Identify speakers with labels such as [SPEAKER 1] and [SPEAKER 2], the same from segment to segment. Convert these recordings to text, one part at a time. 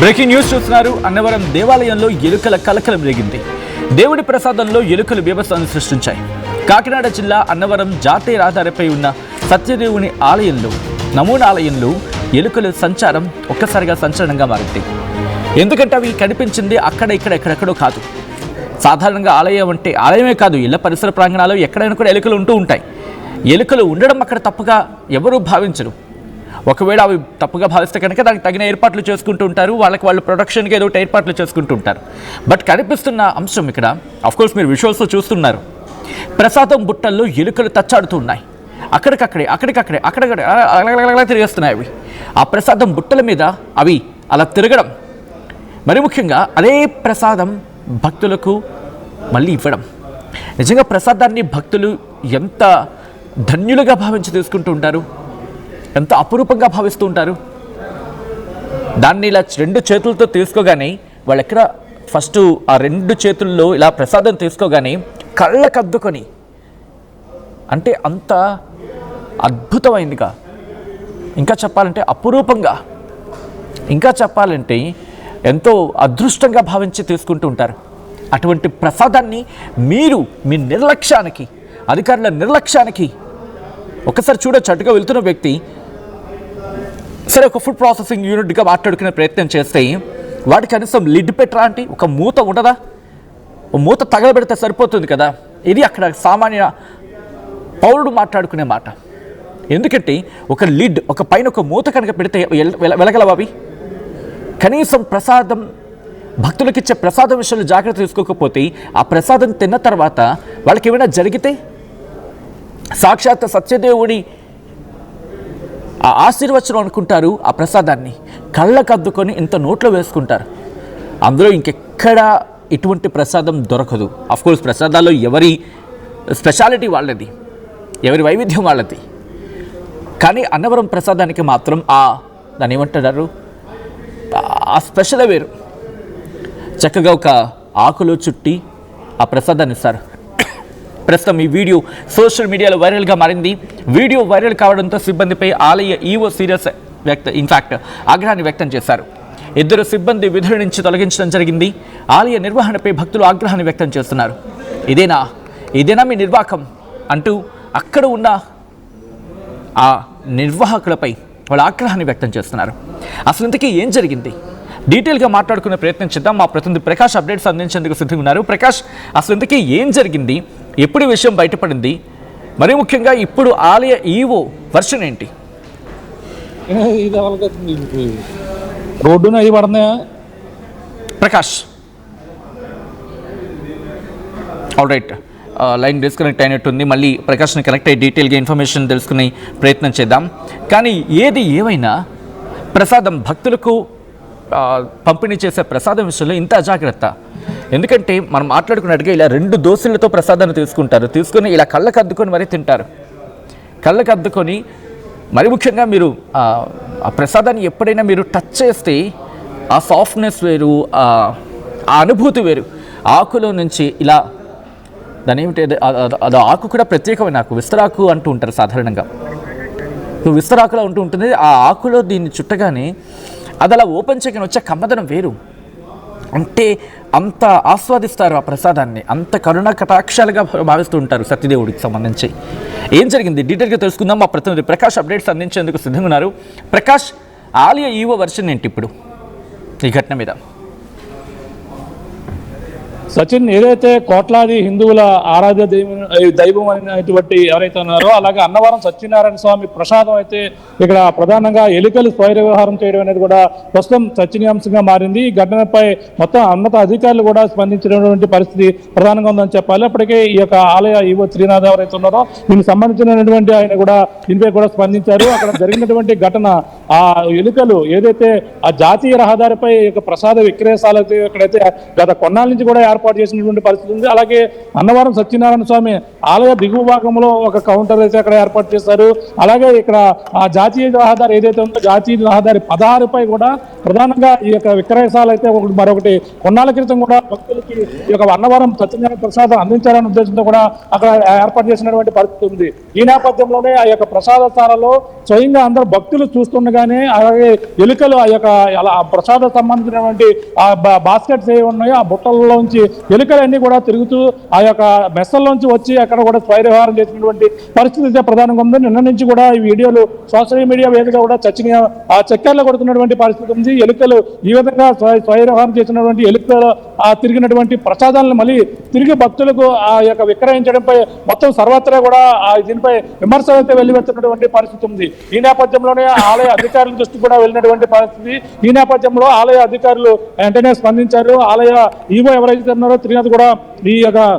[SPEAKER 1] Breaking news చూస్తున్నారు. అన్నవరం దేవాలయంలో ఎలుకల కలకలం రేగింది. దేవుడి ప్రసాదంలో ఎలుకలు బీభత్సాన్ని సృష్టించాయి. కాకినాడ జిల్లా అన్నవరం జాతీయ రహదారిపై ఉన్న సత్యదేవుని ఆలయంలో నమూనా ఆలయంలో ఎలుకల సంచారం ఒక్కసారిగా సంచలనంగా మారింది. ఎందుకంటే అవి కనిపించింది అక్కడ ఇక్కడ ఎక్కడెక్కడో కాదు. సాధారణంగా ఆలయం అంటే ఆలయమే కాదు, ఇళ్ల పరిసర ప్రాంగణాల్లో ఎక్కడైనా కూడా ఎలుకలు ఉంటూ ఉంటాయి. ఎలుకలు ఉండడం అక్కడ తప్పుగా ఎవరూ భావించరు. ఒకవేళ అవి తప్పుగా భావిస్తే కనుక దానికి తగిన ఏర్పాట్లు చేసుకుంటూ ఉంటారు. వాళ్ళు ప్రొడక్షన్కి ఏదో ఏర్పాట్లు చేసుకుంటూ ఉంటారు. బట్ కనిపిస్తున్న అంశం ఇక్కడ అఫ్కోర్స్ మీరు విజువల్స్లో చూస్తున్నారు. ప్రసాదం బుట్టల్లో ఎలుకలు తచ్చాడుతూ ఉన్నాయి. అక్కడికక్కడే అలా తిరిగేస్తున్నాయి అవి. ఆ ప్రసాదం బుట్టల మీద అవి అలా తిరగడం, మరి ముఖ్యంగా అదే ప్రసాదం భక్తులకు మళ్ళీ ఇవ్వడం. నిజంగా ప్రసాదాన్ని భక్తులు ఎంత ధన్యులుగా భావించి తీసుకుంటూ ఉంటారు, ఎంత అపురూపంగా భావిస్తూ ఉంటారు. దాన్ని ఇలా రెండు చేతులతో తీసుకోగానే వాళ్ళు ఎక్కడ ఫస్ట్ ఆ రెండు చేతుల్లో ఇలా ప్రసాదం తీసుకోగానే కళ్ళకద్దుకొని, అంటే అంత అద్భుతమైందిగా, ఇంకా చెప్పాలంటే అపురూపంగా, ఇంకా చెప్పాలంటే ఎంతో అదృష్టంగా భావించి తీసుకుంటూ ఉంటారు. అటువంటి ప్రసాదాన్ని మీరు మీ నిర్లక్ష్యానికి, అధికారుల నిర్లక్ష్యానికి ఒకసారి చూడొచ్చు. అటుగా వెళ్తున్న వ్యక్తి సరే ఒక ఫుడ్ ప్రాసెసింగ్ యూనిట్గా మాట్లాడుకునే ప్రయత్నం చేస్తే వాటి కనీసం లిడ్ పెట్టరా అంటే ఒక మూత ఉండదా? మూత తగలబెడితే సరిపోతుంది కదా. ఇది అక్కడ సామాన్య పౌరుడు మాట్లాడుకునే మాట. ఎందుకంటే ఒక లిడ్, ఒక పైన ఒక మూత కనుక పెడితే వెలగలవా అవి? కనీసం ప్రసాదం, భక్తులకు ఇచ్చే ప్రసాదం విషయంలో జాగ్రత్త తీసుకోకపోతే ఆ ప్రసాదం తిన్న తర్వాత వాళ్ళకి ఏమైనా జరిగితే సాక్షాత్ సత్యదేవుడి ఆ ఆశీర్వచనం అనుకుంటారు. ఆ ప్రసాదాన్ని కళ్ళకు అద్దుకొని ఇంత నోట్లో వేసుకుంటారు. అందులో ఇంకెక్కడా ఇటువంటి ప్రసాదం దొరకదు. అఫ్కోర్స్ ప్రసాదాల్లో ఎవరి స్పెషాలిటీ వాళ్ళది, ఎవరి వైవిధ్యం వాళ్ళది. కానీ అన్నవరం ప్రసాదానికి మాత్రం దాన్ని ఏమంటారు, ఆ స్పెషల్ వేరు. చక్కగా ఒక ఆకులో చుట్టి ఆ ప్రసాదాన్ని ఇస్తారు. ప్రస్తుతం ఈ వీడియో సోషల్ మీడియాలో వైరల్గా మారింది. వీడియో వైరల్ కావడంతో సిబ్బందిపై ఆలయ ఈవో సీరియస్ ఆగ్రహాన్ని వ్యక్తం చేశారు. 2 సిబ్బంది విధుల నుంచి తొలగించడం జరిగింది. ఆలయ నిర్వహణపై భక్తులు ఆగ్రహాన్ని వ్యక్తం చేస్తున్నారు. ఇదేనా మీ నిర్వాహకం అంటూ అక్కడ ఉన్న ఆ నిర్వాహకులపై వాళ్ళ ఆగ్రహాన్ని వ్యక్తం చేస్తున్నారు. అసలు ఇంతకీ ఏం జరిగింది డీటెయిల్గా మాట్లాడుకునే ప్రయత్నం చేద్దాం. మా ప్రతినిధి ప్రకాష్ అప్డేట్స్ అందించేందుకు సిద్ధంగా ఉన్నారు. ప్రకాష్, అసలు ఇంతకీ ఏం జరిగింది, ఎప్పుడు విషయం బయటపడింది, మరి ముఖ్యంగా ఇప్పుడు ఆలయ ఈవో వర్షన్ ఏంటి?
[SPEAKER 2] రోడ్డున అవి పడుతున్నాయా
[SPEAKER 1] Prakash? All right, line disconnect అయినట్టుంది. మళ్ళీ ప్రకాష్ని కనెక్ట్ అయ్యి డీటెయిల్గా ఇన్ఫర్మేషన్ తెలుసుకునే ప్రయత్నం చేద్దాం. కానీ ఏది ఏమైనా ప్రసాదం భక్తులకు పంపిణీ చేసే ప్రసాదం విషయంలో ఇంత అజాగ్రత్త. ఎందుకంటే మనం మాట్లాడుకున్నట్టుగా ఇలా 2 దోశలతో ప్రసాదాన్ని తీసుకొని ఇలా కళ్ళకు అద్దుకొని మరీ తింటారు. కళ్ళకు అద్దుకొని, మరి ముఖ్యంగా మీరు ఆ ప్రసాదాన్ని ఎప్పుడైనా మీరు టచ్ చేస్తే ఆ సాఫ్ట్నెస్ వేరు, ఆ అనుభూతి వేరు. ఆకులో నుంచి ఇలా దాని ఏమిటి, అది ఆకు కూడా ప్రత్యేకమైన ఆకు, విస్తరాకు అంటూ ఉంటారు సాధారణంగా. విస్తరాకులా ఉంటూ ఉంటుంది. ఆ ఆకులో దీన్ని చుట్టగానే అది అలా ఓపెన్ చేయగానే వచ్చే కమ్మదనం వేరు. అంటే అంత ఆస్వాదిస్తారు ఆ ప్రసాదాన్ని, అంత కరుణ కటాక్షాలుగా భావిస్తూ ఉంటారు సత్యదేవుడికి సంబంధించి. ఏం జరిగింది డీటెయిల్గా తెలుసుకుందాం. మా ప్రతినిధి ప్రకాష్ అప్డేట్స్ అందించేందుకు సిద్ధంగా ఉన్నారు. ప్రకాష్, ఆలయ ఈవో వర్షన్ ఏంటి ఇప్పుడు ఈ ఘటన మీద?
[SPEAKER 2] సచిన్, ఏదైతే కోట్లాది హిందువుల ఆరాధ్య దైవం అనేటువంటి ఎవరైతే ఉన్నారో, అలాగే అన్నవరం సత్యనారాయణ స్వామి ప్రసాదం అయితే ఇక్కడ ప్రధానంగా ఎలుకలు స్వైర వ్యవహారం చేయడం అనేది కూడా ప్రస్తుతం చర్చనీయాంశంగా మారింది. ఈ ఘటనపై మొత్తం ఉన్నత అధికారులు కూడా స్పందించినటువంటి పరిస్థితి ప్రధానంగా ఉందని చెప్పాలి. అప్పటికే ఈ యొక్క ఆలయ ఈవో శ్రీనాథ్ ఎవరైతే ఉన్నారో దీనికి సంబంధించినటువంటి ఆయన కూడా దీనిపై కూడా స్పందించారు. అక్కడ జరిగినటువంటి ఘటన, ఆ ఎలుకలు ఏదైతే ఆ జాతీయ రహదారిపై ప్రసాద విక్రయశాలతో ఎక్కడైతే గత కొన్నాళ్ళ నుంచి కూడా ఏర్పాటు చేసినటువంటి పరిస్థితి ఉంది. అలాగే అన్నవరం సత్యనారాయణ స్వామి ఆలయ దిగువ భాగంలో ఒక కౌంటర్ అయితే అక్కడ ఏర్పాటు చేశారు. అలాగే ఇక్కడ ఆ జాతీయ రహదారి ఏదైతే ఉందో జాతీయ రహదారి 16పై కూడా ప్రధానంగా ఈ యొక్క విక్రయశాల అయితే మరొకటి కొన్నాళ్ళ క్రితం కూడా భక్తులకి ఈ యొక్క అన్నవరం సత్యనారాయణ ప్రసాదం అందించాలనే ఉద్దేశంతో కూడా అక్కడ ఏర్పాటు చేసినటువంటి పరిస్థితి ఉంది. ఈ నేపథ్యంలోనే ఆ యొక్క ప్రసాదశాలలో స్వయంగా అందరూ భక్తులు చూస్తుండగానే అలాగే ఎలుకలు ఆ యొక్క ప్రసాద సంబంధించినటువంటి ఆ బాస్కెట్స్ ఏ ఉన్నాయో ఆ బుట్టల్లోంచి ఎలుకలన్నీ కూడా తిరుగుతూ ఆ యొక్క మెస్సల్లోంచి వచ్చి అక్కడ కూడా స్వైరవ్యవహారం చేసినటువంటి పరిస్థితి అయితే ప్రధానంగా ఉంది. నిన్న నుంచి కూడా ఈ వీడియోలు సోషల్ మీడియా వేదికగా కూడా చక్కర్లు కొడుతున్నటువంటి పరిస్థితి ఉంది. ఎలుకలు ఈ విధంగా స్వైరవ్యవహారం చేసినటువంటి ఎలుకలు తిరిగినటువంటి ప్రసాదాలను మళ్ళీ తిరిగి భక్తులకు ఆ యొక్క విక్రయించడంపై మొత్తం సర్వత్రా కూడా దీనిపై విమర్శలు అయితే వెల్లువెత్తున్నటువంటి పరిస్థితి ఉంది. ఈ నేపథ్యంలోనే ఆలయ అధికారుల దృష్టి కూడా వెళ్ళినటువంటి పరిస్థితి. ఈ నేపథ్యంలో ఆలయ అధికారులు వెంటనే స్పందించారు. ఆలయ ఈవో ఎవరైతే ఉన్నారో త్రినాథ్ కూడా ఈ యొక్క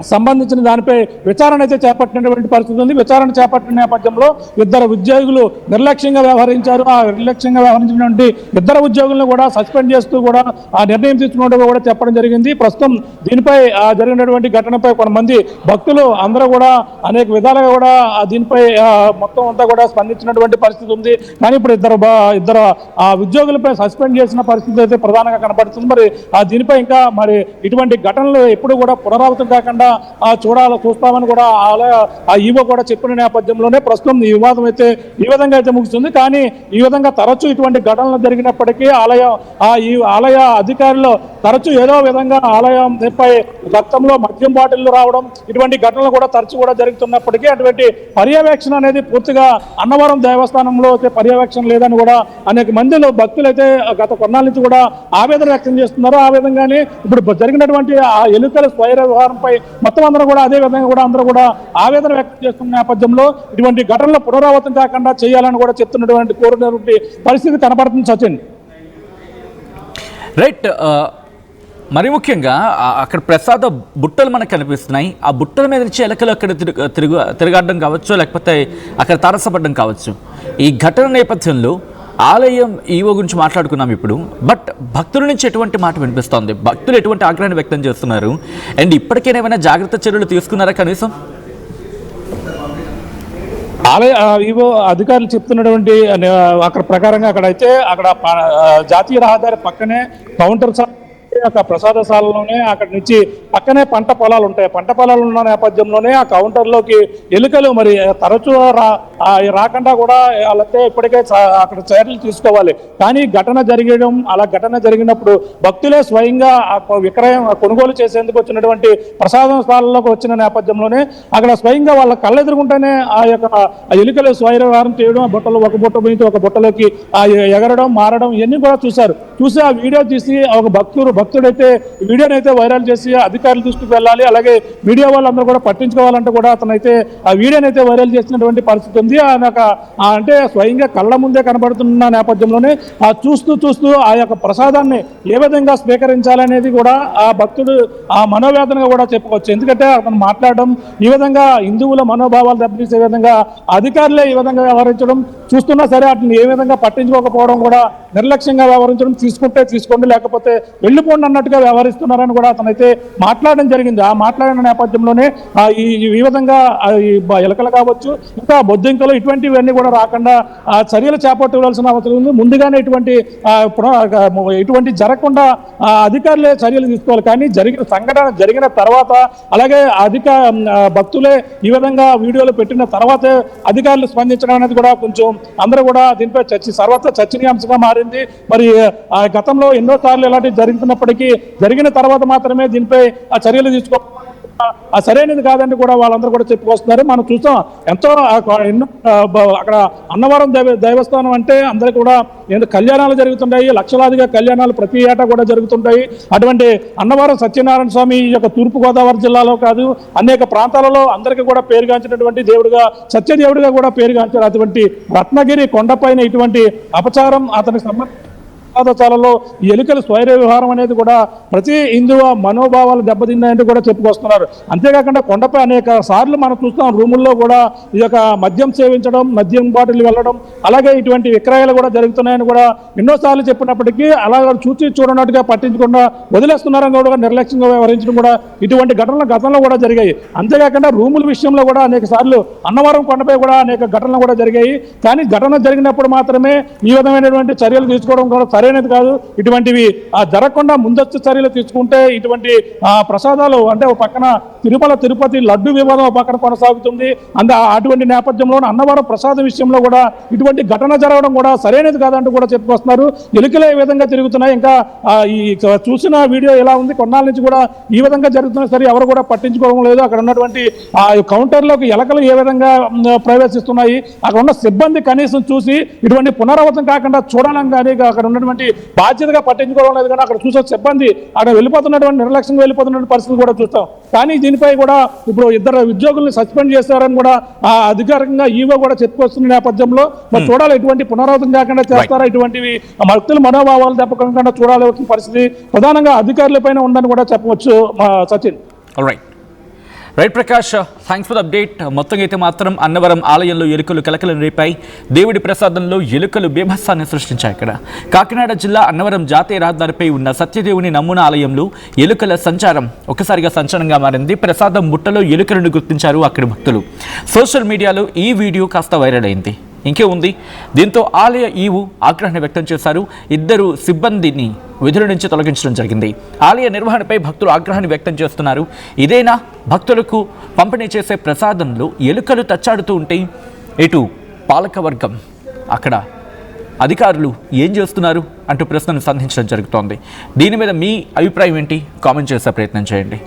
[SPEAKER 2] సంబంధించిన దానిపై విచారణ అయితే చేపట్టినటువంటి పరిస్థితి ఉంది. విచారణ చేపట్టిన నేపథ్యంలో ఇద్దరు ఉద్యోగులు నిర్లక్ష్యంగా వ్యవహరించారు. ఆ నిర్లక్ష్యంగా వ్యవహరించినటువంటి ఇద్దరు ఉద్యోగులను కూడా సస్పెండ్ చేస్తూ కూడా ఆ నిర్ణయం తీసుకున్నట్టు కూడా చెప్పడం జరిగింది. ప్రస్తుతం దీనిపై జరిగినటువంటి ఘటనపై కొంతమంది భక్తులు అందరూ కూడా అనేక విధాలుగా కూడా దీనిపై మొత్తం అంతా కూడా స్పందించినటువంటి పరిస్థితి ఉంది. కానీ ఇప్పుడు ఇద్దరు ఉద్యోగులపై సస్పెండ్ చేసిన పరిస్థితి అయితే ప్రధానంగా కనబడుతుంది. మరి దీనిపై ఇంకా మరి ఇటువంటి ఘటనలు ఎప్పుడు కూడా పునరావృతం కాకుండా చూస్తామని కూడా ఆ ఈవో కూడా చెప్పిన నేపథ్యంలోనే ప్రస్తుతం ఈ వివాదం అయితే ఈ విధంగా అయితే ముగుస్తుంది. కానీ ఈ విధంగా తరచూ ఇటువంటి ఘటనలు జరిగినప్పటికీ ఈ ఆలయ అధికారులు తరచూ ఏదో విధంగా ఆలయంపై గతంలో మద్యం బాటిళ్లు రావడం ఇటువంటి ఘటనలు కూడా తరచూ కూడా జరుగుతున్నప్పటికీ అటువంటి పర్యవేక్షణ అనేది పూర్తిగా అన్నవరం దేవస్థానంలో అయితే పర్యవేక్షణ లేదని కూడా అనేక మందిలో భక్తులు అయితే గత కొన్నాళ్ళ నుంచి కూడా ఆవేదన వ్యక్తం చేస్తున్నారు. ఆ విధంగానే ఇప్పుడు జరిగినటువంటి ఆ ఎలుకల స్వైర వ్యవహారంపై మొత్తం అందరూ కూడా అదే విధంగా కూడా అందరూ కూడా ఆవేదన వ్యక్తం చేస్తున్న నేపథ్యంలో ఇటువంటి ఘటనలు పునరావృతం కాకుండా చేయాలని కూడా చెప్తున్నటువంటి కోరినటువంటి పరిస్థితి కనపడుతుంది. సచిన్
[SPEAKER 1] రైట్. మరి ముఖ్యంగా అక్కడ ప్రసాద బుట్టలు మనకు కనిపిస్తున్నాయి. ఆ బుట్టల మీద నుంచి ఎలకలు అక్కడ తిరగాడడం కావచ్చు, లేకపోతే అక్కడ తారసపడడం కావచ్చు. ఈ ఘటన నేపథ్యంలో ఆలయం ఈవో గురించి మాట్లాడుకున్నాం ఇప్పుడు. బట్ భక్తుల నుంచి ఎటువంటి మాట వినిపిస్తోంది? భక్తులు ఎటువంటి ఆగ్రహాన్ని వ్యక్తం చేస్తున్నారు? అండ్ ఇప్పటికైనా ఏమైనా జాగ్రత్త చర్యలు తీసుకున్నారా కనీసం?
[SPEAKER 2] ఆలయ ఈవో అధికారులు చెప్తున్నటువంటి అక్కడ ప్రకారంగా అక్కడ జాతీయ రహదారి పక్కనే కౌంటర్ ప్రసాదశాలలోనే అక్కడి నుంచి పక్కనే పంట పొలాలు ఉంటాయి. పంట పొలాలు ఉన్న నేపథ్యంలోనే ఆ కౌంటర్లోకి ఎలుకలు మరి తరచూ రాకుండా కూడా వాళ్ళైతే ఇప్పటికే అక్కడ చర్యలు తీసుకోవాలి. కానీ ఘటన జరిగినప్పుడు భక్తులే స్వయంగా కొనుగోలు చేసేందుకు వచ్చినటువంటి ప్రసాదశాలలోకి వచ్చిన నేపథ్యంలోనే అక్కడ స్వయంగా వాళ్ళ కళ్ళెదురుకుంటేనే ఆ యొక్క ఎలుకలు స్వైరవ్యవహారం చేయడం, ఒక బుట్ట నుంచి ఒక బుట్టలోకి ఎగరడం, మారడం ఇవన్నీ కూడా చూసి ఆ వీడియో తీసి ఒక భక్తుడైతే వీడియోని అయితే వైరల్ చేసి అధికారుల దృష్టికి వెళ్ళాలి. అలాగే మీడియా వాళ్ళందరూ కూడా పట్టించుకోవాలంటే కూడా అతనైతే ఆ వీడియోని అయితే వైరల్ చేసినటువంటి పరిస్థితి ఉంది. అంటే స్వయంగా కళ్ళ ముందే కనబడుతున్న నేపథ్యంలోనే చూస్తూ ఆ యొక్క ప్రసాదాన్ని ఏ విధంగా స్వీకరించాలనేది కూడా ఆ భక్తుడు ఆ మనోవేదనగా కూడా చెప్పుకోవచ్చు. ఎందుకంటే అతను మాట్లాడడం ఈ విధంగా హిందువుల మనోభావాలు దెబ్బతీసే విధంగా అధికారులే ఈ విధంగా వ్యవహరించడం చూస్తున్నా సరే వాటిని ఏ విధంగా పట్టించుకోకపోవడం కూడా నిర్లక్ష్యంగా వ్యవహరించడం, తీసుకుంటే తీసుకోండి లేకపోతే వెళ్ళిపోండి అన్నట్టుగా వ్యవహరిస్తున్నారని కూడా అతనైతే మాట్లాడడం జరిగింది. ఆ మాట్లాడిన నేపథ్యంలోనే ఈ విధంగా ఎలకలు కావచ్చు ఇంకా బొద్దింకలు ఇటువంటివన్నీ కూడా రాకుండా చర్యలు చేపట్టవలసిన అవసరం ఉంది. ముందుగానే ఇటువంటి జరగకుండా అధికారులే చర్యలు తీసుకోవాలి. కానీ సంఘటన జరిగిన తర్వాత అలాగే భక్తులే ఈ విధంగా వీడియోలు పెట్టిన తర్వాతే అధికారులు స్పందించడం అనేది కూడా కొంచెం అందరూ కూడా దీనిపై సర్వత్రా చర్చనీయాంశంగా మారింది. మరి గతంలో ఎన్నోసార్లు ఇలాంటివి జరుగుతున్నప్పటికీ జరిగిన తర్వాత మాత్రమే దీనిపై ఆ చర్యలు సరైనది కాదని కూడా వాళ్ళందరూ కూడా చెప్పుకొస్తున్నారు. మనం చూసాం ఎంతో అక్కడ అన్నవరం దేవస్థానం అంటే అందరికీ కూడా కళ్యాణాలు జరుగుతుంటాయి. లక్షలాదిగా కళ్యాణాలు ప్రతి ఏటా కూడా జరుగుతుంటాయి. అటువంటి అన్నవరం సత్యనారాయణ స్వామి యొక్క తూర్పుగోదావరి జిల్లాలో కాదు అనేక ప్రాంతాలలో అందరికీ కూడా పేరుగాంచినటువంటి దేవుడిగా, సత్యదేవుడిగా కూడా పేరుగాంచారు. అటువంటి రత్నగిరి కొండపైన ఇటువంటి అపచారం అతనికి ప్రసాదాలలో ఈ ఎలుకల స్వైర వ్యవహారం అనేది కూడా ప్రతి హిందువు మనోభావాలు దెబ్బతిన్నాయంటూ కూడా చెప్పుకొస్తున్నారు. అంతేకాకుండా కొండపై అనేక సార్లు మనం చూస్తాం రూముల్లో కూడా ఈ యొక్క మద్యం సేవించడం, మద్యం బాటిల్ వెళ్ళడం, అలాగే ఇటువంటి విక్రయాలు కూడా జరుగుతున్నాయని కూడా ఎన్నోసార్లు చెప్పినప్పటికీ అలాగే చూసి చూడనట్టుగా పట్టించకుండా వదిలేస్తున్నారని కూడా నిర్లక్ష్యంగా వ్యవహరించడం కూడా ఇటువంటి ఘటనలు గతంలో కూడా జరిగాయి. అంతేకాకుండా రూముల విషయంలో కూడా అనేక సార్లు అన్నవరం కొండపై కూడా అనేక ఘటనలు కూడా జరిగాయి. కానీ ఘటన జరిగినప్పుడు మాత్రమే ఈ విధమైనటువంటి చర్యలు తీసుకోవడం కూడా సరైనది కాదు. ఇటువంటివి జరగకుండా ముందస్తు చర్యలు తీసుకుంటే ఇటువంటి ప్రసాదాలు అంటే ఒక పక్కన తిరుపతి లడ్డు వివాదం ఒక పక్కన కొనసాగుతుంది. అటువంటి నేపథ్యంలో అన్నవరం ప్రసాదం విషయంలో కూడా ఇటువంటి ఘటన జరగడం కూడా సరైనది కాదంటూ కూడా చెప్పుకొస్తున్నారు. ఎలుకలు ఏ విధంగా తిరుగుతున్నాయి, ఇంకా ఈ చూసిన వీడియో ఎలా ఉంది, కొన్నాళ్ళ నుంచి కూడా ఈ విధంగా జరుగుతున్నా సరే ఎవరు కూడా పట్టించుకోవడం లేదు. అక్కడ ఉన్నటువంటి కౌంటర్లోకి ఎలకలు ఏ విధంగా ప్రవేశిస్తున్నాయి, అక్కడ ఉన్న సిబ్బంది కనీసం చూసి ఇటువంటి పునరావృతం కాకుండా చూడాలని కానీ అక్కడ ఉన్నటువంటి బాధ్యతగా పట్టించుకోవడం లేదు. కానీ అక్కడ చూసే సిబ్బంది అక్కడ వెళ్ళిపోతున్నటువంటి నిర్లక్ష్యంగా వెళ్ళిపోతున్న పరిస్థితి కూడా చూస్తాం. కానీ దీనిపై కూడా ఇప్పుడు 2 ఉద్యోగుల్ని సస్పెండ్ చేశారని కూడా అధికారికంగా ఈవో కూడా చెప్పుకొస్తున్న నేపథ్యంలో మరి చూడాలి ఎటువంటి పునరావృతం కాకుండా చేస్తారా, ఇటువంటివి భక్తుల మనోభావాలు తప్పకుండా చూడాల్సిన పరిస్థితి ప్రధానంగా అధికారులపైన ఉందని కూడా చెప్పవచ్చు. Sachin.
[SPEAKER 1] Right Prakash, thanks for the update. మొత్తంగా అయితే మాత్రం అన్నవరం ఆలయంలో ఎలుకలు కలకలం రేపాయి. దేవుడి ప్రసాదంలో ఎలుకలు బీభత్సాన్ని సృష్టించాయి. ఇక్కడ కాకినాడ జిల్లా అన్నవరం జాతీయ రహదారిపై ఉన్న సత్యదేవుని నమూనా ఆలయంలో ఎలుకల సంచారం ఒక్కసారిగా సంచలనంగా మారింది. ప్రసాదం బుట్టలో ఎలుకలను గుర్తించారు అక్కడి భక్తులు. సోషల్ మీడియాలో ఈ వీడియో కాస్త వైరల్ అయింది. ఇంకే ఉంది, దీంతో ఆలయ ఈవు ఆగ్రహం వ్యక్తం చేశారు. 2 సిబ్బందిని విధుల నుంచి తొలగించడం జరిగింది. ఆలయ నిర్వహణపై భక్తులు ఆగ్రహాన్ని వ్యక్తం చేస్తున్నారు. ఇదేనా భక్తులకు పంపిణీ చేసే ప్రసాదంలో ఎలుకలు తచ్చాడుతూ ఉంటే ఇటు పాలకవర్గం అక్కడ అధికారులు ఏం చేస్తున్నారు అంటూ ప్రశ్నను సంధించడం జరుగుతోంది. దీని మీద మీ అభిప్రాయం ఏంటి? కామెంట్ చేసే ప్రయత్నం చేయండి.